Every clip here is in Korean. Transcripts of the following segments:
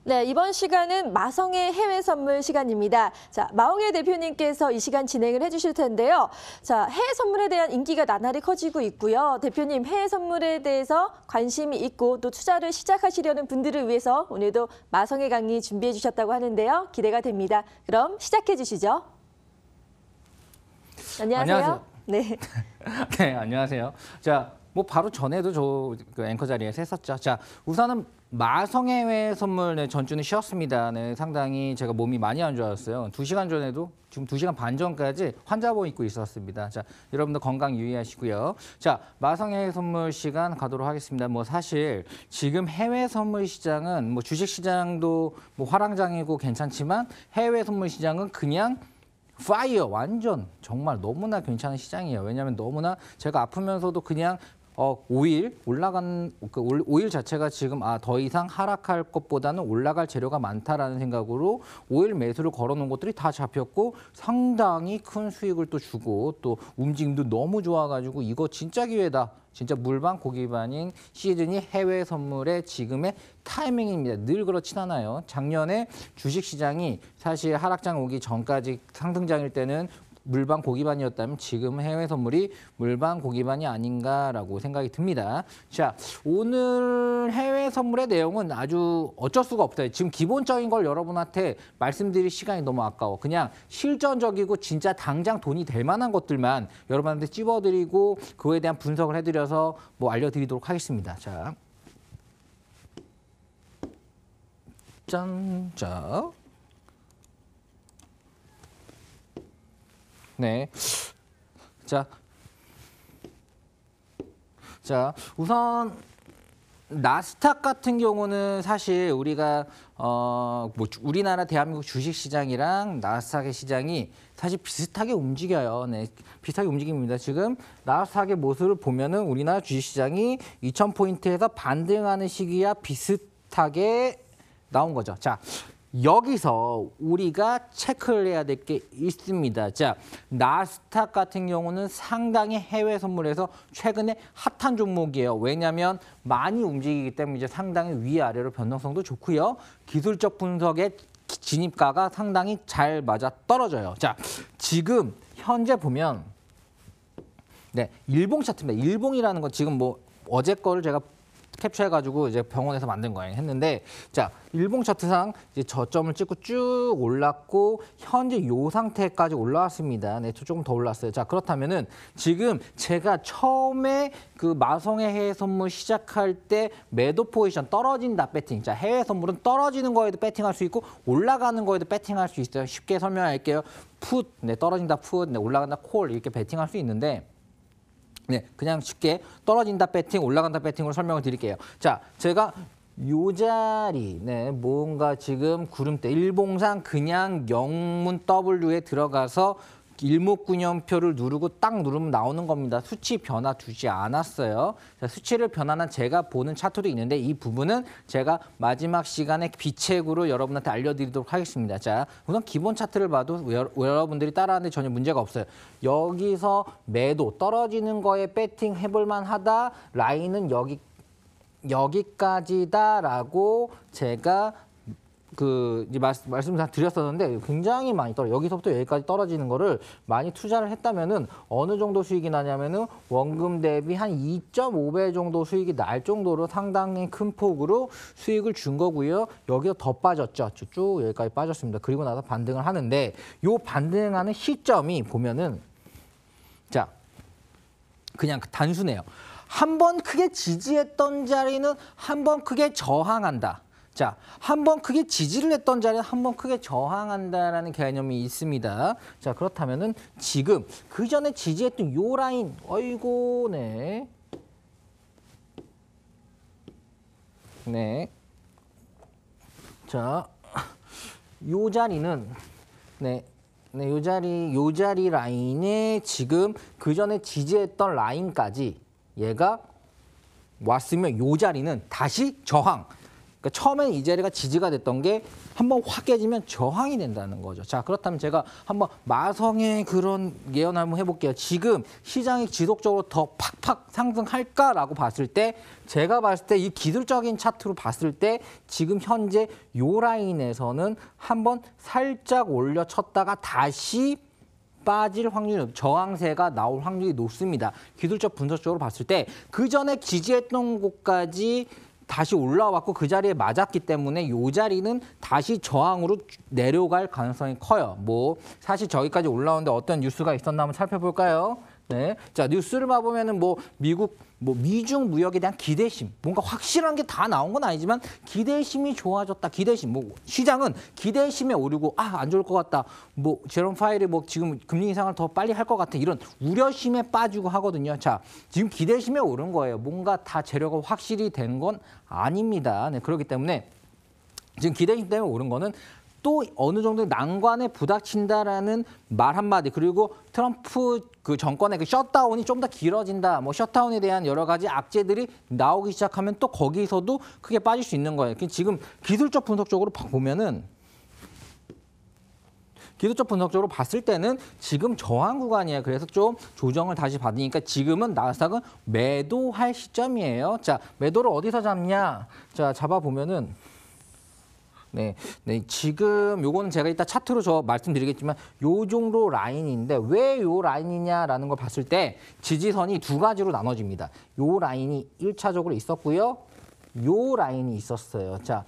네, 이번 시간은 마성의 해외 선물 시간입니다. 자, 마홍일 대표님께서 이 시간 진행을 해주실 텐데요. 자, 해외 선물에 대한 인기가 나날이 커지고 있고요. 대표님, 해외 선물에 대해서 관심이 있고 또 투자를 시작하시려는 분들을 위해서 오늘도 마성의 강의 준비해 주셨다고 하는데요. 기대가 됩니다. 그럼 시작해 주시죠. 안녕하세요. 네. 네, 안녕하세요. 자, 뭐 바로 전에도 저 앵커 자리에서 했었죠. 자, 우선은 마성해외 선물 전주는 쉬었습니다. 네, 상당히 제가 몸이 많이 안 좋았어요. 2시간 전에도 지금 2시간 반 전까지 환자복 입고 있었습니다. 자, 여러분들 건강 유의하시고요. 자, 마성해외 선물 시간 가도록 하겠습니다. 뭐 사실 지금 해외 선물 시장은 뭐 주식 시장도 뭐 화랑장이고 괜찮지만 해외 선물 시장은 그냥 파이어 완전 정말 너무나 괜찮은 시장이에요. 왜냐하면 너무나 제가 아프면서도 그냥 오일 올라간 오일 자체가 지금 더 이상 하락할 것보다는 올라갈 재료가 많다라는 생각으로 오일 매수를 걸어놓은 것들이 다 잡혔고 상당히 큰 수익을 또 주고 또 움직임도 너무 좋아가지고 이거 진짜 기회다. 진짜 물반 고기반인 시즌이 해외 선물의 지금의 타이밍입니다. 늘 그렇진 않아요. 작년에 주식시장이 사실 하락장 오기 전까지 상승장일 때는 물반 고기반이었다면 지금 해외 선물이 물반 고기반이 아닌가라고 생각이 듭니다. 자, 오늘 해외 선물의 내용은 아주 어쩔 수가 없어요. 지금 기본적인 걸 여러분한테 말씀드릴 시간이 너무 아까워. 그냥 실전적이고 진짜 당장 돈이 될 만한 것들만 여러분한테 찝어드리고 그거에 대한 분석을 해드려서 뭐 알려드리도록 하겠습니다. 자, 짠, 자. 네. 자, 우선 나스닥 같은 경우는 사실 우리가 뭐 우리나라 대한민국 주식 시장이랑 나스닥의 시장이 사실 비슷하게 움직여요. 네, 비슷하게 움직입니다. 지금 나스닥의 모습을 보면은 우리나라 주식 시장이 2,000포인트에서 반등하는 시기와 비슷하게 나온 거죠. 자, 여기서 우리가 체크를 해야 될 게 있습니다. 자, 나스닥 같은 경우는 상당히 해외 선물에서 최근에 핫한 종목이에요. 왜냐하면 많이 움직이기 때문에 이제 상당히 위아래로 변동성도 좋고요. 기술적 분석의 진입가가 상당히 잘 맞아 떨어져요. 자, 지금 현재 보면 네, 일봉 차트입니다. 일봉이라는 건 지금 뭐 어제 거를 제가 캡처해가지고 이제 병원에서 만든 거예요. 했는데 자, 일봉 차트상 이제 저점을 찍고 쭉 올랐고 현재 요 상태까지 올라왔습니다. 네, 조금 더 올랐어요. 자, 그렇다면은 지금 제가 처음에 그 마성의 해외 선물 시작할 때 매도 포지션 떨어진다 배팅. 자, 해외 선물은 떨어지는 거에도 배팅할 수 있고 올라가는 거에도 배팅할 수 있어요. 쉽게 설명할게요. 풋, 네, 떨어진다 풋, 네, 올라간다 콜 이렇게 배팅할 수 있는데. 네, 그냥 쉽게 떨어진다 배팅, 올라간다 배팅으로 설명을 드릴게요. 자, 제가 요 자리, 네, 뭔가 지금 구름대, 일봉상 그냥 영문 W에 들어가서 일목균형표를 누르고 딱 누르면 나오는 겁니다. 수치 변화 두지 않았어요. 자, 수치를 변화는 제가 보는 차트도 있는데 이 부분은 제가 마지막 시간에 비책으로 여러분한테 알려드리도록 하겠습니다. 자, 우선 기본 차트를 봐도 여러분들이 따라하는데 전혀 문제가 없어요. 여기서 매도 떨어지는 거에 배팅 해볼 만하다. 라인은 여기까지다라고 제가 이제 말씀 다 드렸었는데 굉장히 많이 여기서부터 여기까지 떨어지는 거를 많이 투자를 했다면은 어느 정도 수익이 나냐면은 원금 대비 한 2.5배 정도 수익이 날 정도로 상당히 큰 폭으로 수익을 준 거고요. 여기서 더 빠졌죠. 쭉 여기까지 빠졌습니다. 그리고 나서 반등을 하는데 요 반등하는 시점이 보면은 자, 그냥 단순해요. 한 번 크게 지지했던 자리는 한 번 크게 저항한다. 자, 한번 크게 지지를 했던 자리에 한번 크게 저항한다라는 개념이 있습니다. 자, 그렇다면은 지금 그 전에 지지했던 요 라인, 어이고, 네. 네. 자, 요 자리는, 네. 네, 요 자리 라인에 지금 그 전에 지지했던 라인까지 얘가 왔으면 요 자리는 다시 저항. 그러니까 처음에 이 자리가 지지가 됐던 게 한번 확 깨지면 저항이 된다는 거죠. 자, 그렇다면 제가 한번 마성의 그런 예언 한번 해볼게요. 지금 시장이 지속적으로 더 팍팍 상승할까라고 봤을 때 제가 봤을 때 이 기술적인 차트로 봤을 때 지금 현재 요 라인에서는 한번 살짝 올려쳤다가 다시 빠질 확률이 저항세가 나올 확률이 높습니다. 기술적 분석적으로 봤을 때 그 전에 지지했던 곳까지 다시 올라왔고 그 자리에 맞았기 때문에 이 자리는 다시 저항으로 내려갈 가능성이 커요. 뭐 사실 저기까지 올라오는데 어떤 뉴스가 있었나 한번 살펴볼까요? 네, 자 뉴스를 봐보면은 뭐 미국 미중 무역에 대한 기대심, 뭔가 확실한 게 다 나온 건 아니지만 기대심이 좋아졌다. 기대심, 뭐 시장은 기대심에 오르고 안 좋을 것 같다. 뭐 제롬 파웰이 뭐 지금 금리 인상을 더 빨리 할 것 같아. 이런 우려심에 빠지고 하거든요. 자, 지금 기대심에 오른 거예요. 뭔가 다 재료가 확실히 된 건 아닙니다. 네, 그렇기 때문에 지금 기대심 때문에 오른 거는 또 어느 정도 난관에 부닥친다라는 말 한마디, 그리고 트럼프 그 정권의 그 셧다운이 좀 더 길어진다, 뭐 셧다운에 대한 여러 가지 악재들이 나오기 시작하면 또 거기서도 크게 빠질 수 있는 거예요. 지금 기술적 분석적으로 보면은 기술적 분석적으로 봤을 때는 지금 저항 구간이에요. 그래서 좀 조정을 다시 받으니까 지금은 나스닥은 매도할 시점이에요. 자, 매도를 어디서 잡냐? 자, 잡아보면은 네, 지금 요거는 제가 이따 차트로 말씀드리겠지만 요 정도 라인인데 왜 요 라인이냐라는 걸 봤을 때 지지선이 두 가지로 나눠집니다. 요 라인이 1차적으로 있었고요. 요 라인이 있었어요. 자,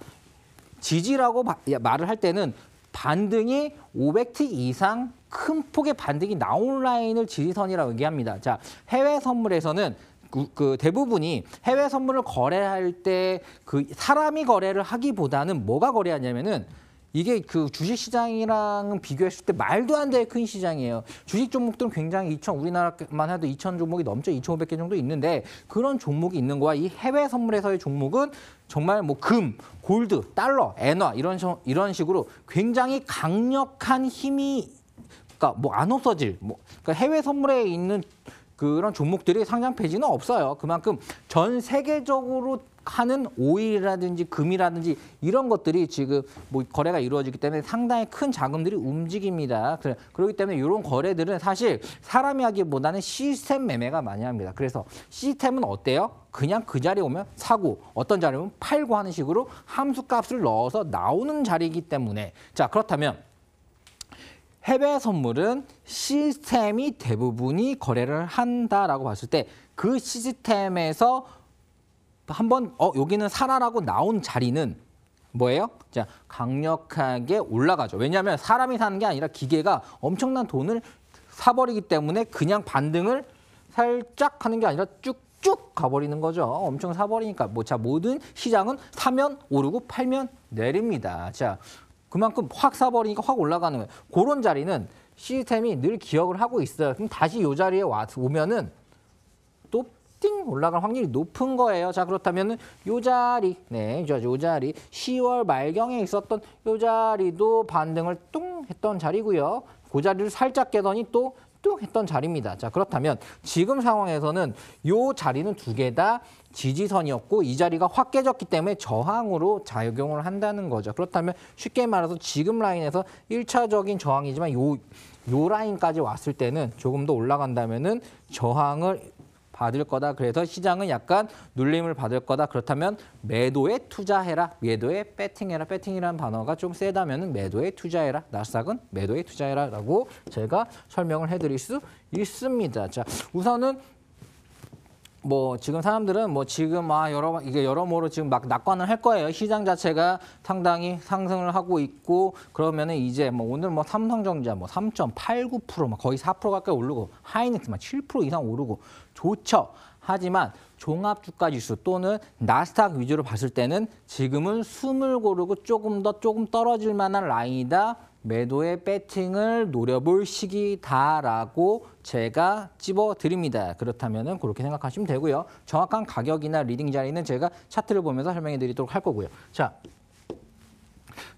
지지라고 말을 할 때는 반등이 500틱 이상 큰 폭의 반등이 나온 라인을 지지선이라고 얘기합니다. 자, 해외 선물에서는 그 대부분이 해외 선물을 거래할 때 그 사람이 거래를 하기보다는 뭐가 거래하냐면은 이게 그 주식 시장이랑 비교했을 때 말도 안 되게 큰 시장이에요. 주식 종목들은 굉장히 우리나라만 해도 2,000 종목이 넘죠. 2,500개 정도 있는데 그런 종목이 있는 거와 이 해외 선물에서의 종목은 정말 뭐 금, 골드, 달러, 엔화 이런 식으로 굉장히 강력한 힘이 그러니까 뭐 안 없어질 그러니까 해외 선물에 있는 그런 종목들이 상장 폐지는 없어요. 그만큼 전 세계적으로 하는 오일이라든지 금이라든지 이런 것들이 지금 뭐 거래가 이루어지기 때문에 상당히 큰 자금들이 움직입니다. 그렇기 때문에 이런 거래들은 사실 사람이 하기보다는 시스템 매매가 많이 합니다. 그래서 시스템은 어때요? 그냥 그 자리에 오면 사고 어떤 자리에 오면 팔고 하는 식으로 함수값을 넣어서 나오는 자리이기 때문에 자, 그렇다면 해외 선물은 시스템이 대부분이 거래를 한다라고 봤을 때 그 시스템에서 한번 여기는 사라라고 나온 자리는 뭐예요? 자, 강력하게 올라가죠. 왜냐하면 사람이 사는 게 아니라 기계가 엄청난 돈을 사버리기 때문에 그냥 반등을 살짝 하는 게 아니라 쭉쭉 가버리는 거죠. 엄청 사버리니까 모든 시장은 사면 오르고 팔면 내립니다. 자, 그만큼 확 사버리니까 확 올라가는 거예요. 그런 자리는 시스템이 늘 기억을 하고 있어요. 그럼 다시 이 자리에 오면은 또 띵 올라갈 확률이 높은 거예요. 자, 그렇다면은 요 자리, 요 자리 10월 말경에 있었던 요 자리도 반등을 뚱 했던 자리고요. 그 자리를 살짝 깨더니 또 뚱 했던 자리입니다. 자, 그렇다면 지금 상황에서는 요 자리는 두 개 다 지지선이었고 이 자리가 확 깨졌기 때문에 저항으로 작용을 한다는 거죠. 그렇다면 쉽게 말해서 지금 라인에서 1차적인 저항이지만 요 라인까지 왔을 때는 조금 더 올라간다면은 저항을 받을 거다. 그래서 시장은 약간 눌림을 받을 거다. 그렇다면 매도에 투자해라. 매도에 배팅해라. 배팅이라는 단어가 좀 세다면 매도에 투자해라. 나스닥은 매도에 투자해라라고 제가 설명을 해드릴 수 있습니다. 자, 우선은 지금 사람들은 지금 여러모로 지금 막 낙관을 할 거예요. 시장 자체가 상당히 상승을 하고 있고 그러면은 이제 오늘 삼성전자 3.89% 거의 4% 가까이 오르고 하이닉스 7% 이상 오르고 좋죠. 하지만 종합주가지수 또는 나스닥 위주로 봤을 때는 지금은 숨을 고르고 조금 떨어질 만한 라인이다. 매도의 배팅을 노려볼 시기다라고 제가 찝어드립니다. 그렇다면 그렇게 생각하시면 되고요. 정확한 가격이나 리딩 자리는 제가 차트를 보면서 설명해 드리도록 할 거고요. 자,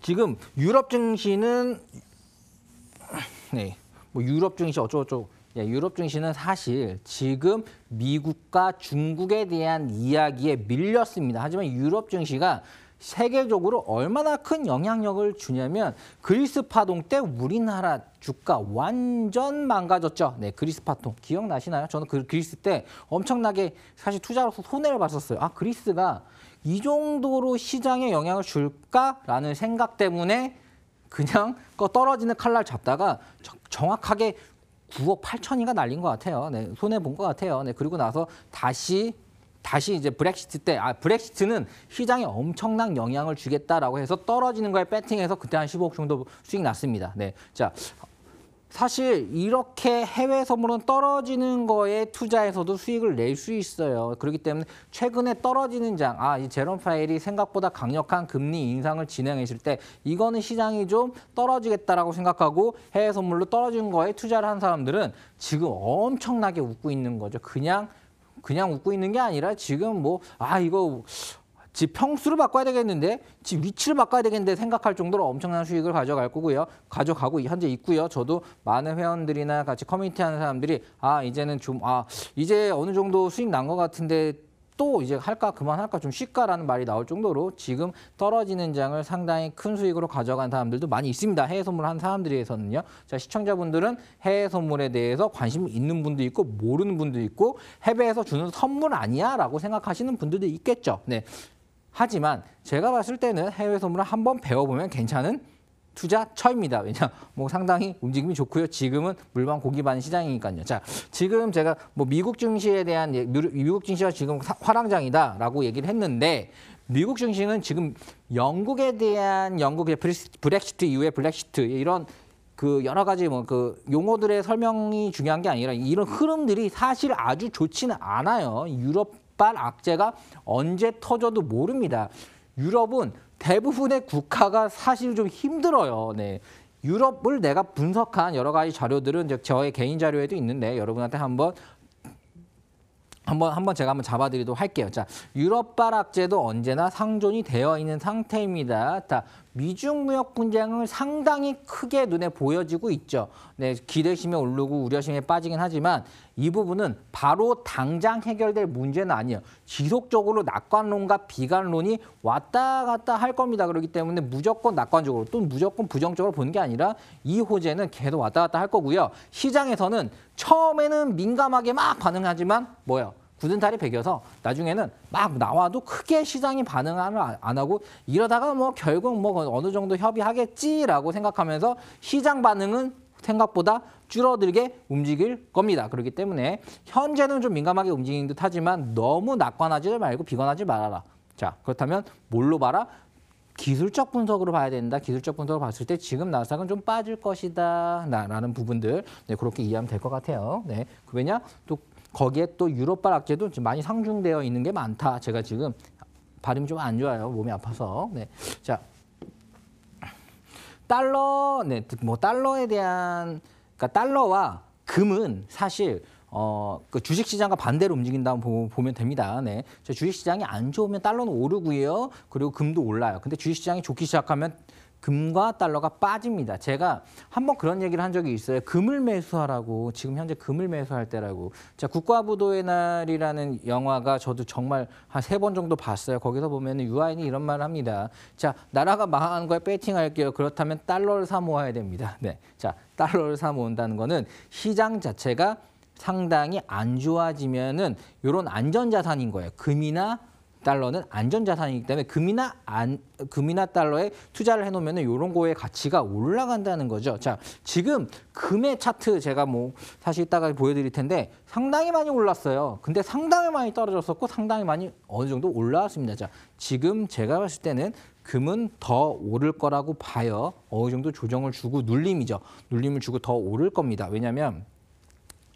지금 유럽 증시는 네, 뭐 유럽 증시 어쩌고저쩌고 유럽 증시는 사실 지금 미국과 중국에 대한 이야기에 밀렸습니다. 하지만 유럽 증시가 세계적으로 얼마나 큰 영향력을 주냐면 그리스 파동 때 우리나라 주가 완전 망가졌죠. 네, 그리스 파동 기억나시나요? 저는 그 그리스 때 엄청나게 사실 투자로서 손해를 봤었어요. 아, 그리스가 이 정도로 시장에 영향을 줄까라는 생각 때문에 그냥 떨어지는 칼날 잡다가 정확하게 9억 8천인가 날린 것 같아요. 네, 손해 본 것 같아요. 네, 그리고 나서 다시 이제 브렉시트 때, 브렉시트는 시장에 엄청난 영향을 주겠다라고 해서 떨어지는 거에 배팅해서 그때 한 15억 정도 수익 났습니다. 네, 자, 사실 이렇게 해외 선물은 떨어지는 거에 투자해서도 수익을 낼 수 있어요. 그렇기 때문에 최근에 떨어지는 장, 이 제롬 파웰이 생각보다 강력한 금리 인상을 진행했을 때 이거는 시장이 좀 떨어지겠다라고 생각하고 해외 선물로 떨어진 거에 투자를 한 사람들은 지금 엄청나게 웃고 있는 거죠. 그냥 웃고 있는 게 아니라 지금 이거 집 평수를 바꿔야 되겠는데, 집 위치를 바꿔야 되겠는데 생각할 정도로 엄청난 수익을 가져갈 거고요. 가져가고 현재 있고요. 저도 많은 회원들이나 같이 커뮤니티 하는 사람들이 이제는 이제 어느 정도 수익 난 것 같은데 또 이제 그만할까 좀 쉴까라는 말이 나올 정도로 지금 떨어지는 장을 상당히 큰 수익으로 가져간 사람들도 많이 있습니다. 해외 선물 한 사람들에서는요. 자, 시청자분들은 해외 선물에 대해서 관심 있는 분도 있고 모르는 분도 있고 해외에서 주는 선물 아니야라고 생각하시는 분들도 있겠죠. 네. 하지만 제가 봤을 때는 해외 선물을 한번 배워보면 괜찮은 투자처입니다. 왜냐, 상당히 움직임이 좋고요. 지금은 물방 고기 반 시장이니까요. 자, 지금 제가 미국 증시에 대한 미국 증시가 지금 화랑장이다라고 얘기를 했는데 미국 증시는 지금 영국에 대한 영국의 브렉시트 이후에 블랙시트 이런 그 여러 가지 그 용어들의 설명이 중요한 게 아니라 이런 흐름들이 사실 아주 좋지는 않아요. 유럽발 악재가 언제 터져도 모릅니다. 유럽은 대부분의 국가가 사실 좀 힘들어요. 네. 유럽을 내가 분석한 여러 가지 자료들은 저의 개인 자료에도 있는데 여러분한테 한번 제가 한번 잡아드리도록 할게요. 자, 유럽발 악재도 언제나 상존이 되어 있는 상태입니다. 자, 미중 무역 분쟁은 상당히 크게 눈에 보여지고 있죠. 네, 기대심에 오르고 우려심에 빠지긴 하지만 이 부분은 바로 당장 해결될 문제는 아니에요. 지속적으로 낙관론과 비관론이 왔다 갔다 할 겁니다. 그렇기 때문에 무조건 낙관적으로 또 무조건 부정적으로 보는 게 아니라 이 호재는 계속 왔다 갔다 할 거고요. 시장에서는 처음에는 민감하게 막 반응하지만 굳은 살이 배겨서 나중에는 막 나와도 크게 시장이 반응을 안 하고 이러다가 결국 어느 정도 협의하겠지라고 생각하면서 시장 반응은 생각보다 줄어들게 움직일 겁니다. 그렇기 때문에 현재는 좀 민감하게 움직이는 듯 하지만 너무 낙관하지 말고 비관하지 말아라. 자, 그렇다면 뭘로 봐라? 기술적 분석으로 봐야 된다. 기술적 분석을 봤을 때 지금 나스닥은 좀 빠질 것이다. 라는 부분들 그렇게 이해하면 될 것 같아요. 네, 왜냐? 또 거기에 또 유럽발 악재도 많이 상중되어 있는 게 많다. 제가 지금 발음이 좀 안 좋아요. 몸이 아파서. 네. 자, 달러, 네, 달러에 대한, 그러니까 달러와 금은 사실 그 주식시장과 반대로 움직인다고 보면 됩니다. 네, 주식시장이 안 좋으면 달러는 오르고요. 그리고 금도 올라요. 근데 주식시장이 좋기 시작하면 금과 달러가 빠집니다. 제가 한번 그런 얘기를 한 적이 있어요. 금을 매수하라고. 지금 현재 금을 매수할 때라고. 자, 국가부도의 날이라는 영화가 저도 정말 한 3번 정도 봤어요. 거기서 보면 유아인이 이런 말을 합니다. 자, 나라가 망하는 거에 배팅할게요. 그렇다면 달러를 사 모아야 됩니다. 네, 자, 달러를 사 모은다는 거는 시장 자체가 상당히 안 좋아지면은 이런 안전자산인 거예요. 금이나 달러는 안전자산이기 때문에 금이나 달러에 투자를 해놓으면 이런 거의 가치가 올라간다는 거죠. 자, 지금 금의 차트 제가 사실 이따가 보여드릴 텐데 상당히 많이 올랐어요. 근데 상당히 많이 떨어졌었고 상당히 많이 어느 정도 올라왔습니다. 자, 지금 제가 봤을 때는 금은 더 오를 거라고 봐요. 어느 정도 조정을 주고 눌림을 주고 더 오를 겁니다. 왜냐하면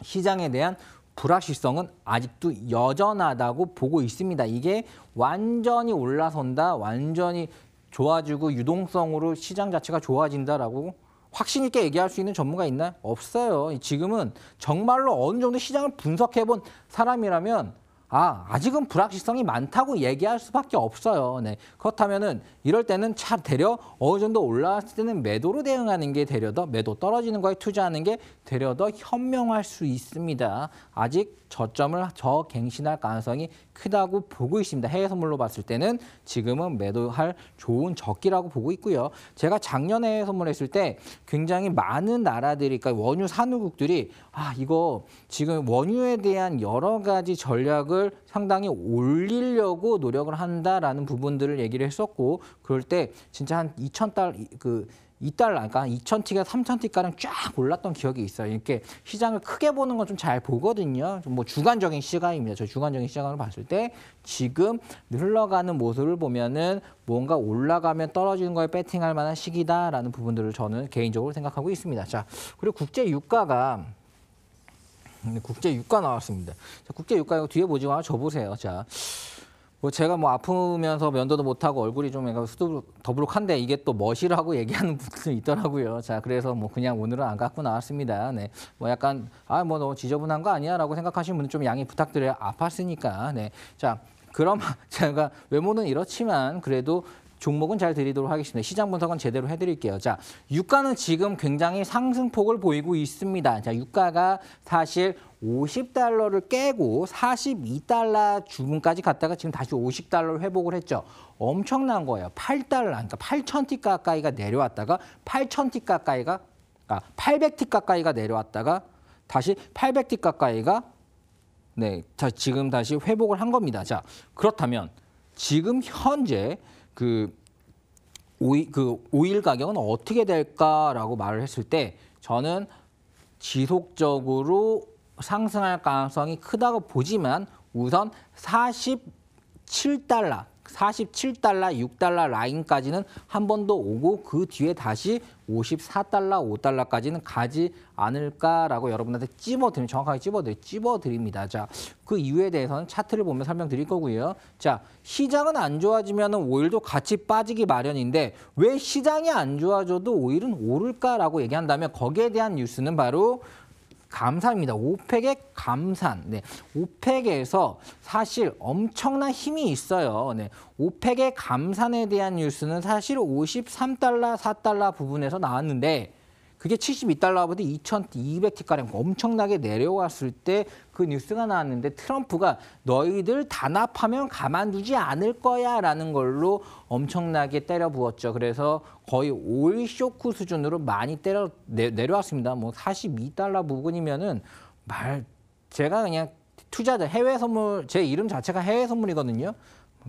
시장에 대한 불확실성은 아직도 여전하다고 보고 있습니다. 이게 완전히 올라선다, 완전히 좋아지고 유동성으로 시장 자체가 좋아진다라고 확신 있게 얘기할 수 있는 전문가 있나요? 없어요. 지금은 정말로 어느 정도 시장을 분석해본 사람이라면 아직은 불확실성이 많다고 얘기할 수밖에 없어요. 네. 그렇다면은 이럴 때는 되려 어느 정도 올라왔을 때는 매도로 대응하는 게 되려 더 매도 떨어지는 거에 투자하는 게 되려 더 현명할 수 있습니다. 아직 저점을 저갱신할 가능성이 크다고 보고 있습니다. 해외 선물로 봤을 때는 지금은 매도할 좋은 적기라고 보고 있고요. 제가 작년에 해외 선물했을 때 굉장히 많은 나라들이, 그러니까 원유 산유국들이 이거 지금 원유에 대한 여러 가지 전략을 상당히 올리려고 노력을 한다라는 부분들을 얘기를 했었고, 그럴 때 진짜 한 2,000달러, 2달러, 그러니까 2,000T가 3,000T가량 쫙 올랐던 기억이 있어요. 이렇게 시장을 크게 보는 건 좀 잘 보거든요. 뭐 주관적인 시각입니다. 저 주관적인 시각으로 봤을 때 지금 흘러가는 모습을 보면은 뭔가 올라가면 떨어지는 거에 배팅할 만한 시기다라는 부분들을 저는 개인적으로 생각하고 있습니다. 자, 그리고 국제 유가 나왔습니다. 자, 국제 유가 이거 뒤에 보지 마, 저 보세요. 자. 제가 아프면서 면도도 못하고 얼굴이 좀 더부룩한데 이게 또 멋이라고 얘기하는 분들이 있더라고요. 자, 그래서 그냥 오늘은 안 갖고 나왔습니다. 네. 약간, 너 지저분한 거 아니야? 라고 생각하시는 분은 좀 양해 부탁드려요. 아팠으니까. 네. 자, 그럼 제가 외모는 이렇지만 그래도 종목은 잘 드리도록 하겠습니다. 시장 분석은 제대로 해드릴게요. 자, 유가는 지금 굉장히 상승폭을 보이고 있습니다. 자, 유가가 사실 50달러를 깨고 42달러 주문까지 갔다가 지금 다시 50달러를 회복을 했죠. 엄청난 거예요. 8달러, 그러니까 8,000T 가까이가 내려왔다가 8,000T 가까이가, 800T 가까이가 내려왔다가 다시 800T 가까이가 자, 지금 다시 회복을 한 겁니다. 자, 그렇다면 지금 현재 오일 가격은 어떻게 될까라고 말을 했을 때 저는 지속적으로 상승할 가능성이 크다고 보지만 우선 47달러, 6달러 라인까지는 한 번 더 오고 그 뒤에 다시 54달러, 5달러까지는 가지 않을까라고 여러분한테 정확하게 찝어드립니다. 자, 그 이유에 대해서는 차트를 보면 설명드릴 거고요. 자, 시장은 안 좋아지면 오일도 같이 빠지기 마련인데 왜 시장이 안 좋아져도 오일은 오를까라고 얘기한다면 거기에 대한 뉴스는 바로 감산입니다. 오펙의 감산. 네. 오펙에서 사실 엄청난 힘이 있어요. 네. 오펙의 감산에 대한 뉴스는 사실 53달러, 4달러 부분에서 나왔는데 그게 72달러보다 2,200T가량 엄청나게 내려왔을 때 그 뉴스가 나왔는데 트럼프가 너희들 단합하면 가만두지 않을 거야 라는 걸로 엄청나게 때려 부었죠. 그래서 거의 오일 쇼크 수준으로 많이 내려왔습니다. 42달러 부분이면은 제가 그냥 투자자 해외 선물, 제 이름 자체가 해외 선물이거든요.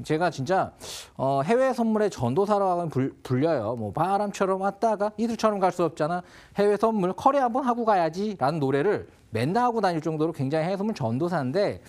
제가 진짜 해외 선물의 전도사라고 불려요. 바람처럼 왔다가 이슬처럼 갈 수 없잖아. 해외 선물 커리 한번 하고 가야지라는 노래를 맨날 하고 다닐 정도로 굉장히 해외 선물 전도사인데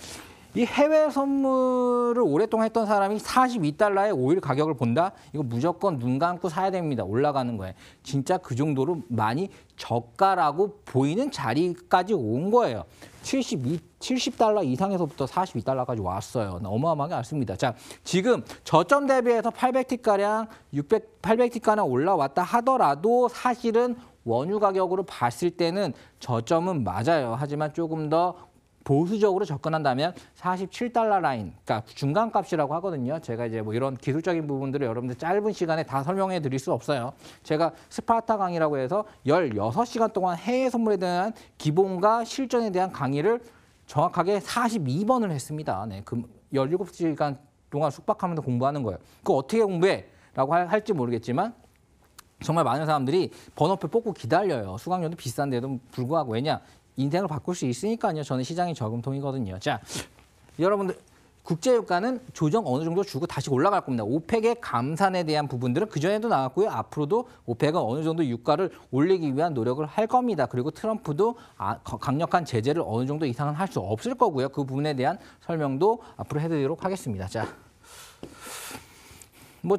이 해외 선물을 오랫동안 했던 사람이 42달러의 오일 가격을 본다? 이거 무조건 눈 감고 사야 됩니다. 올라가는 거예요. 진짜 그 정도로 많이 저가라고 보이는 자리까지 온 거예요. 70달러 이상에서부터 42달러까지 왔어요. 어마어마하게 왔습니다. 자, 지금 저점 대비해서 800T가량, 800T가량 올라왔다 하더라도 사실은 원유 가격으로 봤을 때는 저점은 맞아요. 하지만 조금 더 보수적으로 접근한다면 47달러 라인, 그러니까 중간값이라고 하거든요. 제가 이제 이런 기술적인 부분들을 여러분들 짧은 시간에 다 설명해 드릴 수 없어요. 제가 스파르타 강의라고 해서 16시간 동안 해외 선물에 대한 기본과 실전에 대한 강의를 정확하게 42번을 했습니다. 네, 그 17시간 동안 숙박하면서 공부하는 거예요. 그거 어떻게 공부해? 라고 할지 모르겠지만 정말 많은 사람들이 번호표 뽑고 기다려요. 수강료도 비싼데도 불구하고. 왜냐? 인생을 바꿀 수 있으니까요. 저는 시장이 저금통이거든요. 자, 여러분들 국제유가는 조정 어느 정도 주고 다시 올라갈 겁니다. 오펙의 감산에 대한 부분들은 그전에도 나왔고요. 앞으로도 오펙은 어느 정도 유가를 올리기 위한 노력을 할 겁니다. 그리고 트럼프도 강력한 제재를 어느 정도 이상은 할 수 없을 거고요. 그 부분에 대한 설명도 앞으로 해드리도록 하겠습니다. 자.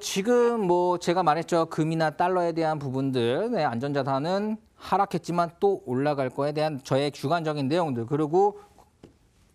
지금 제가 말했죠. 금이나 달러에 대한 부분들, 네, 안전자산은 하락했지만 또 올라갈 거에 대한 저의 주관적인 내용들, 그리고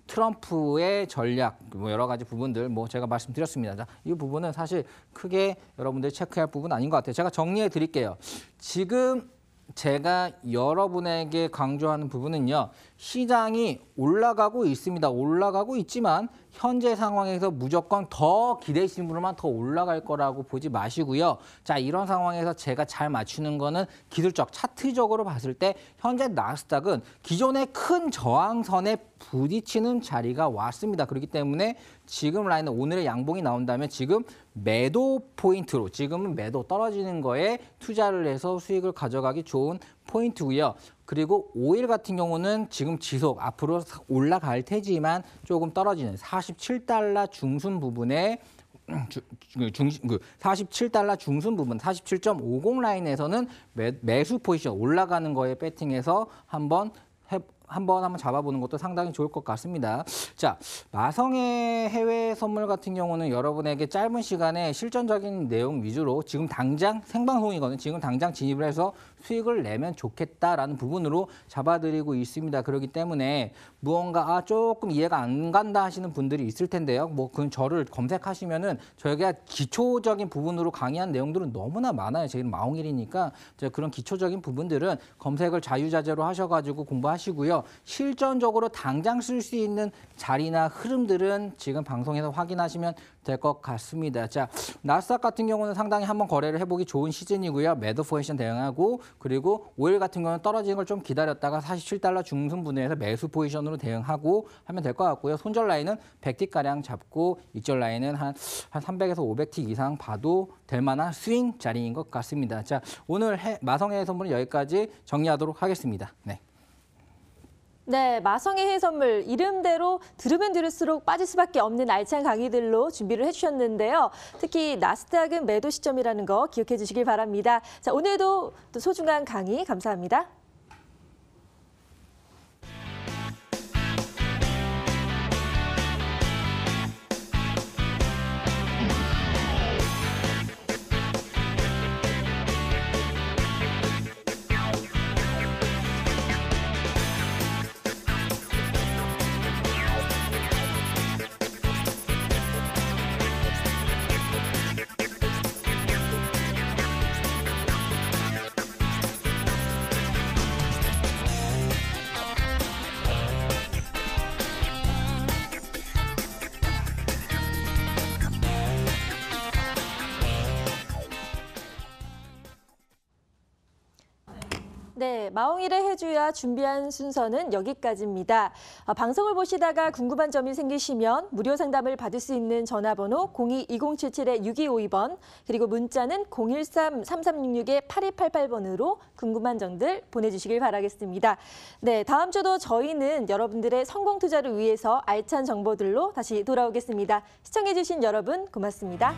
트럼프의 전략, 뭐 여러 가지 부분들 뭐 제가 말씀드렸습니다. 자, 이 부분은 사실 크게 여러분들이 체크할 부분 아닌 것 같아요. 제가 정리해 드릴게요. 지금 제가 여러분에게 강조하는 부분은요. 시장이 올라가고 있습니다. 올라가고 있지만 현재 상황에서 무조건 더 기대시는 분들만 더 올라갈 거라고 보지 마시고요. 자, 이런 상황에서 제가 잘 맞추는 거는 기술적, 차트적으로 봤을 때 현재 나스닥은 기존의 큰 저항선에 부딪히는 자리가 왔습니다. 그렇기 때문에 지금 라인은 오늘의 양봉이 나온다면 지금 매도 포인트로 지금은 매도 떨어지는 거에 투자를 해서 수익을 가져가기 좋은 포인트고요. 그리고 오일 같은 경우는 지금 지속 앞으로 올라갈 테지만 조금 떨어지는 47달러 중순 부분에 47달러 중순 부분 47.50 라인에서는 매수 포지션 올라가는 거에 배팅해서 한번 잡아보는 것도 상당히 좋을 것 같습니다. 자, 마성의 해외 선물 같은 경우는 여러분에게 짧은 시간에 실전적인 내용 위주로 지금 당장 생방송이거든요. 지금 당장 진입을 해서 수익을 내면 좋겠다라는 부분으로 잡아드리고 있습니다. 그렇기 때문에 무언가 조금 이해가 안 간다 하시는 분들이 있을 텐데요. 뭐 그 저를 검색하시면은 저희가 기초적인 부분으로 강의한 내용들은 너무나 많아요. 저희는 마홍일이니까 그런 기초적인 부분들은 검색을 자유자재로 하셔가지고 공부하시고요. 실전적으로 당장 쓸 수 있는 자리나 흐름들은 지금 방송에서 확인하시면 될 것 같습니다. 자, 나스닥 같은 경우는 상당히 한번 거래를 해보기 좋은 시즌이고요. 매도 포지션 대응하고 그리고 오일 같은 경우는 떨어지는 걸 좀 기다렸다가 47달러 중순 분에서 매수 포지션으로 대응하고 하면 될 것 같고요. 손절 라인은 100틱가량 잡고 익절 라인은 한 300에서 500틱 이상 봐도 될 만한 스윙 자리인 것 같습니다. 자, 오늘 마성의 선물은 여기까지 정리하도록 하겠습니다. 네. 네, 마성의 해외 선물 이름대로 들으면 들을수록 빠질 수밖에 없는 알찬 강의들로 준비를 해주셨는데요. 특히 나스닥은 매도 시점이라는 거 기억해 주시길 바랍니다. 자, 오늘도 또 소중한 강의 감사합니다. 네, 마홍일의 해주야 준비한 순서는 여기까지입니다. 방송을 보시다가 궁금한 점이 생기시면 무료 상담을 받을 수 있는 전화번호 02-2077-6252번 그리고 문자는 013-3366-8288번으로 궁금한 점들 보내주시길 바라겠습니다. 네, 다음 주도 저희는 여러분들의 성공 투자를 위해서 알찬 정보들로 다시 돌아오겠습니다. 시청해주신 여러분 고맙습니다.